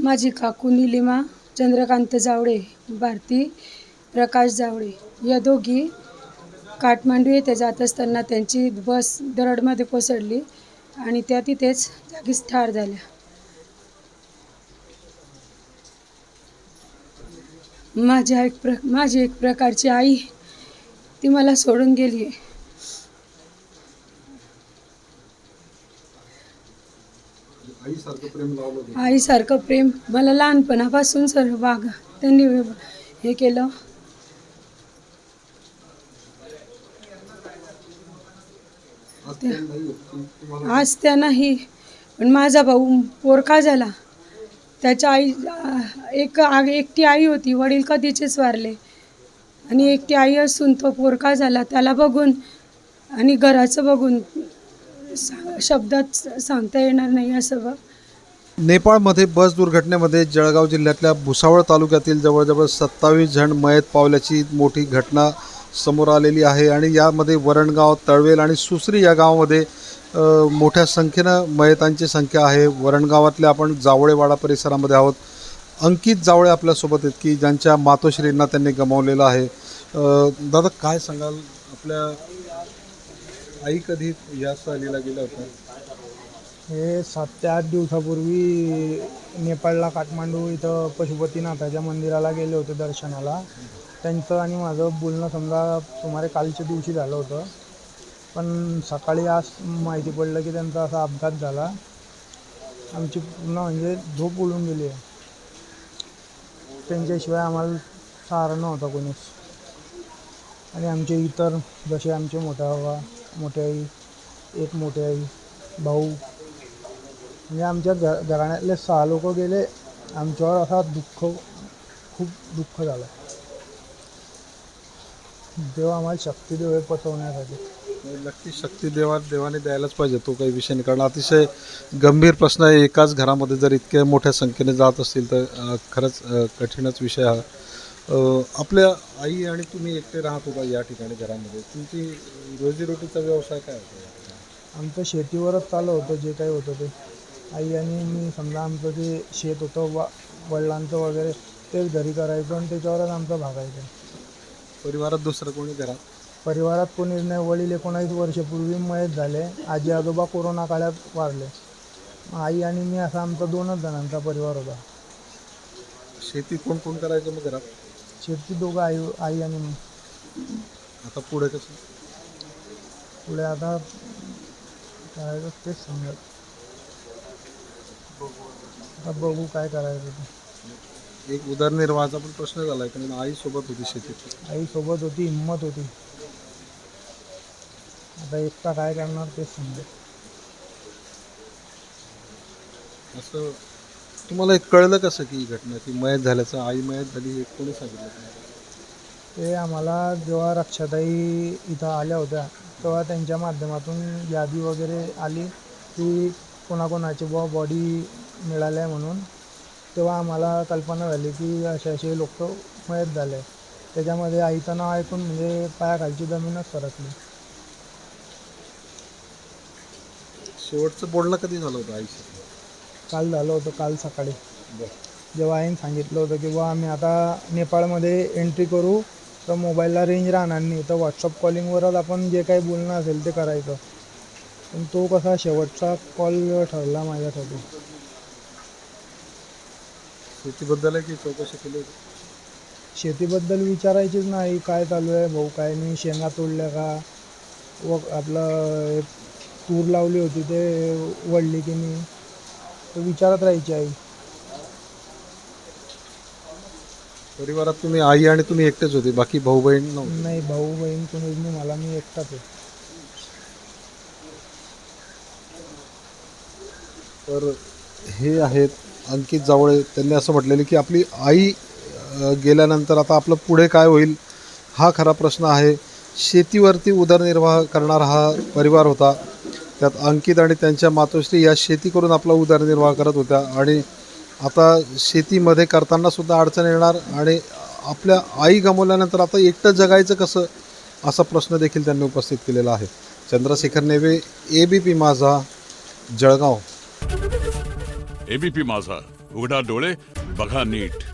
माझी काकू निलिमा चंद्रकांत जावळे, भारती प्रकाश जावळे या दोघी काठमांडू येथे जात असताना त्यांची बस दरडमध्ये कोसळली आणि त्या तिथेच जागीच ठार झाल्या. माझी एक प्रकारची आई ती मला सोडून गेली. आईसारखं प्रेम मला लहानपणापासून सर्व त्यांनी हे केलं. आज त्या नाही, पण माझा भाऊ पोरका झाला. त्याच्या एकटी आई होती, वडील कधीचेच वारले आणि एकटी आई असून तो पोरका झाला. त्याला बघून आणि घराचं बघून शब्दात सांगता येणार नाही असं. नेपाळमध्ये बस दुर्घटनेमध्ये जळगाव जिल्ह्यातल्या भुसावळ तालुक्यातील जवळजवळ 27 जण मयत पावल्याची मोठी घटना समोर आलेली आहे आणि यामध्ये वरणगाव, तळवेल आणि सुसरी या गावामध्ये मोठ्या संख्येनं मयतांची संख्या आहे. वरणगावातल्या आपण जावळेवाडा परिसरामध्ये आहोत. अंकित जावळे आपल्यासोबत आहेत की ज्यांच्या मातोश्रींना त्यांनी गमावलेलं आहे. दादा काय सांगाल, आपल्या आई कधी या सहलीला गेल्या होत्या? हे 7 ते 8 दिवसापूर्वी नेपाळला काठमांडू इथं पशुपतीनाथाच्या मंदिराला गेले होते दर्शनाला. त्यांचं आणि माझं बोलणं समजा सुमारे कालच्या दिवशी झालं होतं, पण सकाळी आज माहिती पडलं की त्यांचा असा अपघात झाला. आमची पूर्ण म्हणजे झोप उडून गेली आहे. त्यांच्याशिवाय आम्हाला सहारा नव्हता कोणीच. आणि आमचे इतर जसे आमचे मोठा बाबा, मोठी आई, एक मोठी आई, भाऊ, म्हणजे आमच्या घराण्यातले 6 लोक गेले. आमच्यावर असा खूप दुःख झालं. देव आम्हाला शक्ती देव पचवण्यासाठी. नक्की शक्ती देवाने द्यायलाच पाहिजे, तो काही विषय नाही. कारण अतिशय गंभीर प्रश्न आहे. एकाच घरामध्ये जर इतक्या मोठ्या संख्येने जात असतील तर खरंच कठीणच विषय हा. आपल्या आई आणि तुम्ही एकटे राहत होता या ठिकाणी घरामध्ये. तुमची रोजीरोटीचा व्यवसाय काय होता? आमचं शेतीवरच चालू होतं जे काही होतं ते. आई आणि मी समजा आमचं जे शेत होतं वडिलांचं वगैरे तेच घरी करायचं आणि त्याच्यावरच आमचं भागायचं. परिवारात दुसरं कोणी घरात? परिवारात कोणीच नाही. वडील 19 वर्षापूर्वी मयत झाले. आजी आजोबा कोरोना काळात वारले. आई आणि मी असा आमचा 2च जणांचा परिवार होता. शेती कोण कोण करायचं मग घरात? शेती दोघं आई आणि मी. आता पुढे कसं? पुढे आता करायचं तेच सांगत. आता बघू काय करायचं ते. एक उदरनिर्वाहाचा पण प्रश्न झाला आहे, कारण आई सोबत होती शेतीत. आई सोबत होती, हिंमत होती. आता एकटा काय करणार तेच समजत. असं तुम्हाला एक कळलं कसं की ही घटना की मयत झाल्याचं, आई मयत झाली हे कोणी सांगितलं? ते आम्हाला जेव्हा रक्षाताई इथं आल्या होत्या तेव्हा त्यांच्या माध्यमातून यादी वगैरे आली की कोणाकोणाची बॉडी मिळाल्या म्हणून. तेव्हा आम्हाला कल्पना झाली की असे लोक मयत झाले. त्याच्यामध्ये आईचं नाव ऐकून म्हणजे पायाखालची जमीनच सरकली. शेवटचं बोलणं कधी झालं होतं आईचं? काल झालं होतं, काल सकाळी. जेव्हा आईने सांगितलं होतं की बुवा आम्ही आता नेपाळमध्ये एंट्री करू तर मोबाईलला रेंज राहणार नाही, तर व्हॉट्सअप कॉलिंगवरच आपण जे काही बोलणं असेल ते करायचं. पण तो कसा शेवटचा कॉल ठरला माझ्यासाठी. शेतीबद्दल आहे की चौकशी केली? शेतीबद्दल विचारायचीच नाही, काय चालू आहे भाऊ, काय नाही, शेंगा तोडल्या का, व आपलं तूर लावली होती ते वळली की नाही, तो विचारत राहायची आई. परिवारात तुम्ही आई आणि तुम्ही एकटेच होते, बाकी भाऊ बहीण नव्हते? नाही, भाऊ बहीण कोणीच नाही मला, मी एकटाच आहे. तर हे आहेत अंकित जावळे. त्यांनी असं म्हटलेलं की आपली आई गेल्यानंतर आता आपलं पुढे काय होईल हा खरा प्रश्न आहे. शेतीवरती उदरनिर्वाह करणारा हा परिवार होता. त्यात अंकित आणि त्यांच्या मातोश्री या शेती करून आपला उदरनिर्वाह करत होत्या आणि आता शेतीमध्ये करताना सुद्धा अडचण येणार आणि आपल्या आई गमावल्यानंतर आता एकटं जगायचं कसं असा प्रश्न देखील त्यांनी उपस्थित केलेला आहे. चंद्रशेखर नेवे, ABP माझा, जळगाव. ABP माझा, उघडा डोळे बघा नीट.